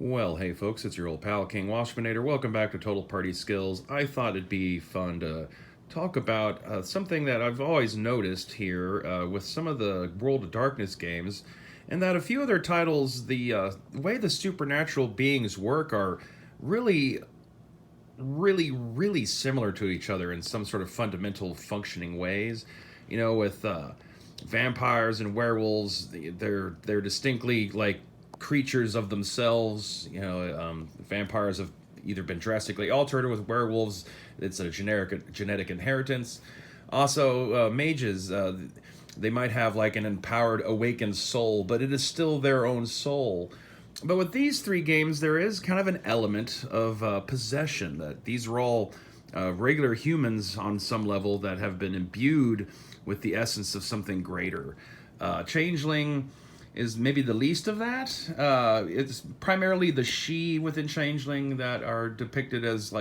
Well, hey folks, it's your old pal King Washminator. Welcome back to Total Party Skills. I thought it'd be fun to talk about something that I've always noticed here with some of the World of Darkness games, and that a few of their titles, the way the supernatural beings work are really, really similar to each other in some sort of fundamental functioning ways. With vampires and werewolves, they're distinctly like creatures of themselves. Vampires have either been drastically altered, or with werewolves, it's a genetic inheritance. Also, mages, they might have like an empowered, awakened soul, but it is still their own soul. But with these three games, there is kind of an element of possession. That these are all regular humans on some level that have been imbued with the essence of something greater. Changeling is maybe the least of that. It's primarily the she within Changeling that are depicted as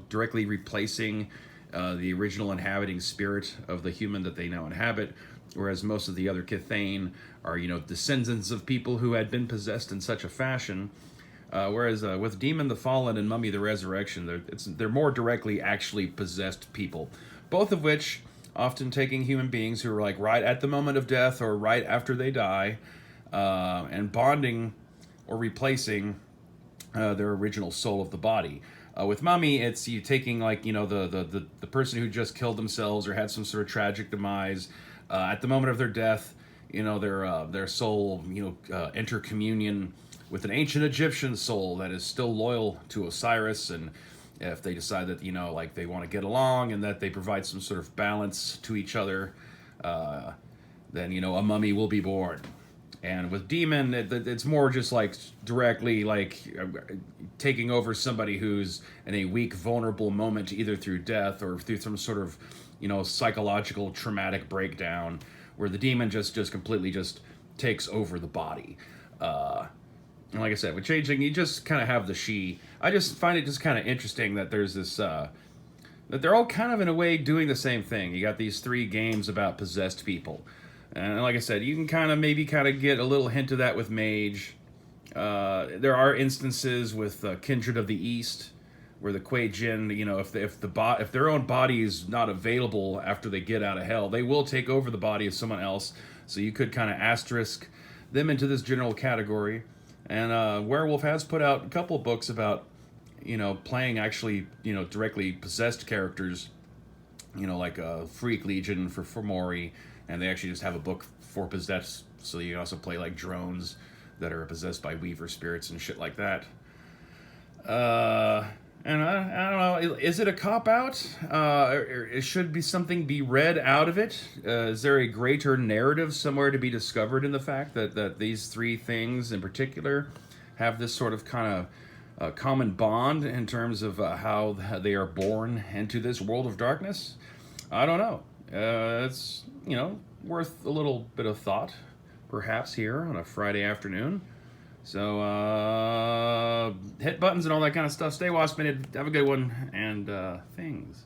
directly replacing the original inhabiting spirit of the human that they now inhabit, whereas most of the other Kithane are descendants of people who had been possessed in such a fashion. Whereas with Demon the Fallen and Mummy the Resurrection, they're more directly actually possessed people, both of which often taking human beings who are like right at the moment of death or right after they die, and bonding or replacing their original soul of the body. With Mummy, it's you taking the person who just killed themselves or had some sort of tragic demise at the moment of their death. Their soul enter communion with an ancient Egyptian soul that is still loyal to Osiris, and if they decide that they want to get along and that they provide some sort of balance to each other, then a mummy will be born. And with Demon, it's more just like directly taking over somebody who's in a weak, vulnerable moment, either through death or through some sort of psychological traumatic breakdown, where the demon just completely just takes over the body. And like I said, with Changeling, you just kind of have the she. I just find it just kind of interesting that there's this that they're all kind of in a way doing the same thing. You got these three games about possessed people. And like I said, you can maybe get a little hint of that with Mage. There are instances with Kindred of the East, where the Kuei Jin, if their own body is not available after they get out of hell, they will take over the body of someone else. So you could kind of asterisk them into this general category. And Werewolf has put out a couple of books about playing actually directly possessed characters, like Freak Legion for Mori, and they actually just have a book for possessed, so you can also play like drones that are possessed by Weaver spirits and shit like that. And I don't know, is it a cop-out? It should be something be read out of it? Is there a greater narrative somewhere to be discovered in the fact that these three things in particular have this sort of kind of common bond in terms of how they are born into this world of darkness? I don't know. It's, worth a little bit of thought, perhaps, here on a Friday afternoon. So, hit buttons and all that kind of stuff. Stay watchminute. Have a good one, and things.